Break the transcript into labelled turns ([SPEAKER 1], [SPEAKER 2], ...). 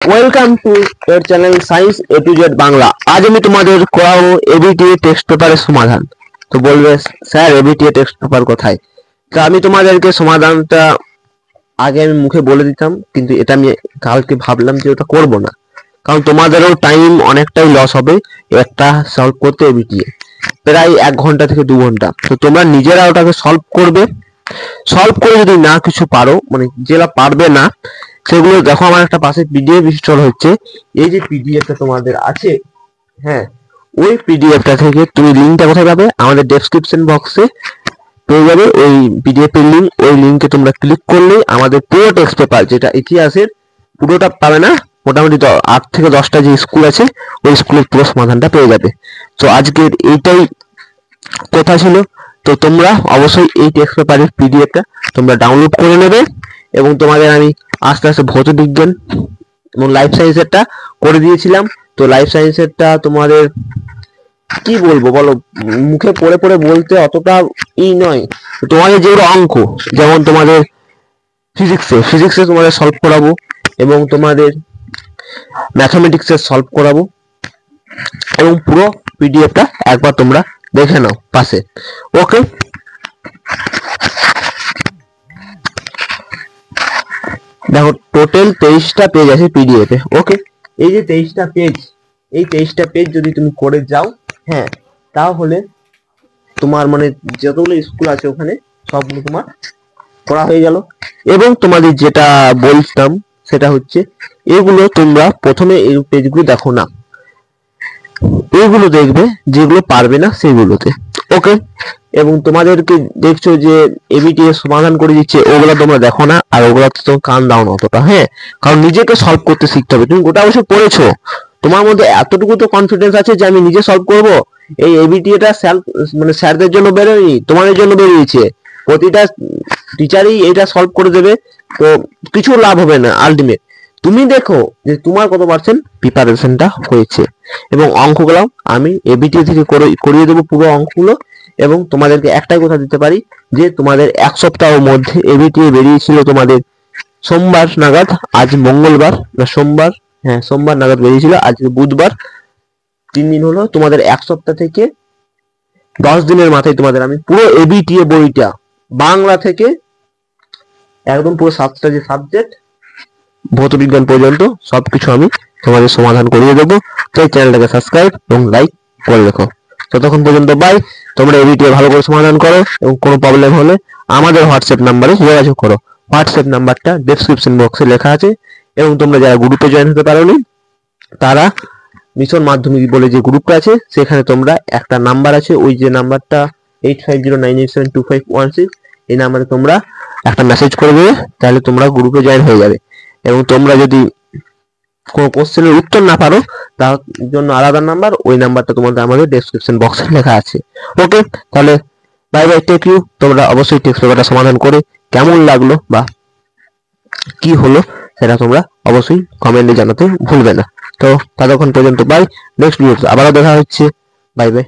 [SPEAKER 1] Welcome to your channel science A to Z Bangla. আজ আমি তোমাদের করাবো এবিটিএ টেক্সট পেপারের সমাধান। তো বলবে স্যার এবিটিএ টেক্সট পেপার কোথায়? তো আমি তোমাদেরকে সমাধানটা আগে আমি মুখে বলে দিতাম, কিন্তু এটা আমি কালকে ভাবলাম যে ওটা করব না, কারণ তোমাদেরও টাইম অনেকটাই লস হবে একটা সলভ করতে। এবিটিএ প্রায় 1 ঘন্টা থেকে 2 ঘন্টা। তো তোমরা নিজেরা ওটাকে সলভ করবে। সলভ করে যদি না কিছু পারো, মানে যেটা পারবে না সেগুলো দেখো, আমার একটা পাশে পিডিএফ ইনস্টল হচ্ছে। এই যে পিডিএফটা তোমাদের আছে, হ্যাঁ, ওই পিডিএফটা থেকে তুমি লিঙ্কটা কোথায় পাবে? আমাদের ডেসক্রিপশন বক্সে পেয়ে যাবে ওই পিডিএফ এর লিঙ্ক। ওই লিঙ্কে তোমরা ক্লিক করলে আমাদের পুরো টেক্সট পেপার, যেটা ইতিহাসের, পুরোটা পাবে না, মোটামুটি 8 থেকে 10টা যে স্কুল আছে ওই স্কুলের পুরো সমাধানটা পেয়ে যাবে। তো আজকের এইটাই কথা ছিল। তো তোমরা অবশ্যই এই টেক্সট পেপারের পিডিএফটা তোমরা ডাউনলোড করে নেবে, এবং তোমাদের আমি আস্তে আস্তে ভৌত বিজ্ঞান এবং লাইফ সায়েন্সেরটা করে দিয়েছিলাম। তো লাইফ সায়েন্সেরটা তোমাদের কি বলবো বলো, মুখে পড়ে পড়ে বলতে অতটা নয়। তোমাদের যেগুলো অঙ্ক, যেমন তোমাদের ফিজিক্সে তোমাদের সলভ করাবো, এবং তোমাদের ম্যাথমেটিক্সে সলভ করাবো, এবং পুরো পিডিএফটা একবার তোমরা দেখে নাও পাশে। ওকে, দেখো টোটাল 23টা পেজ আছে পিডিএফ এ। ওকে, এই যে 23টা পেজ, এই 23টা পেজ যদি তুমি করে যাও, হ্যাঁ, তাহলে তোমার মানে যতগুলো স্কুল আছে ওখানে সবগুলো তোমার করা হয়ে গেল। এবং তোমাদের যেটা বলতাম সেটা হচ্ছে, এগুলো তোমরা প্রথমে এই পেজগুলো দেখো না, এগুলো দেখবে যেগুলো পারবে না সেগুলোতে। ওকে, এবং তোমাদেরকে দেখছো যে এবিটিএ সমাধান করে দিচ্ছে, ওগুলো তোমরা দেখো না, আর ওগুলো তো কান দাও না অতটা, হ্যাঁ, কারণ নিজেকে সলভ করতে শিখতে হবে। তুমি গোটা বছর পড়েছো, তোমার মধ্যে এতটুকু তো কনফিডেন্স আছে যে আমি নিজে সলভ করব। এই এবিটিএটা মানে স্যারদের জন্য বেরোয়নি, তোমাদের জন্য বেরিয়েছে। প্রতিটা টিচারই এটা সলভ করে দেবে, তো কিছু লাভ হবে না আলটিমেট। তুমি দেখো যে তোমার কত পার্সেন্ট প্রিপারেশনটা হয়েছে, এবং অঙ্কগুলো আমি এবিটিএ থেকে করিয়ে দেবো পুরো অঙ্কগুলো। এবং তোমাদেরকে একটাই কথা দিতে পারি যে তোমাদের 1 সপ্তাহের মধ্যে এবিটিএ বেরিয়েছিল তোমাদের সোমবার নাগাদ, আজ মঙ্গলবার না সোমবার, হ্যাঁ সোমবার নাগাদ বেরিয়েছিল, আজকে বুধবার, 3 দিন হলো। তোমাদের 1 সপ্তাহ থেকে 10 দিনের মাথায় তোমাদের আমি পুরো এবিটিএ বইটা বাংলা থেকে একদম পুরো 7টা যে সাবজেক্ট ভৌত বিজ্ঞান পর্যন্ত সবকিছু আমি তোমাদের সমাধান করিয়ে দেবো। তো এই চ্যানেলটাকে সাবস্ক্রাইব এবং লাইক করে রেখো। ততক্ষণ পর্যন্ত বাই। তোমরা এবিটিএ ভালো করে সমাধান করো, এবং কোনো প্রবলেম হলে আমাদের হোয়াটসঅ্যাপ নাম্বারে যোগাযোগ করো। হোয়াটসঅ্যাপ নাম্বারটা ডেসক্রিপশন বক্সে লেখা আছে। এবং তোমরা যারা গ্রুপে জয়েন হতে পারোনি, তারা মিশন মাধ্যমিক বলে যে গ্রুপটা আছে, সেখানে তোমরা একটা নাম্বার আছে, ওই যে নাম্বারটা 8509872516, এই নাম্বারে তোমরা একটা মেসেজ করে দেবে, তাহলে তোমরা গ্রুপে জয়েন হয়ে যাবে। এবং তোমরা যদি কোনো কোশ্চেনের উত্তর না পারো, তার জন্য আলাদা নাম্বার, ওই নাম্বারটা তোমাদের আমাদের ডেসক্রিপশন বক্সে লেখা আছে। ওকে, তাহলে বাই বাই, টেক ইউ। তোমরা অবশ্যই টেক্সট পেপারটা সমাধান করে কেমন লাগলো বা কি হলো সেটা তোমরা অবশ্যই কমেন্টে জানাতে ভুলবে না। তো ততক্ষণ পর্যন্ত বাই, নেক্সট ভিডিওতে আবারও দেখা হচ্ছে। Bye bye.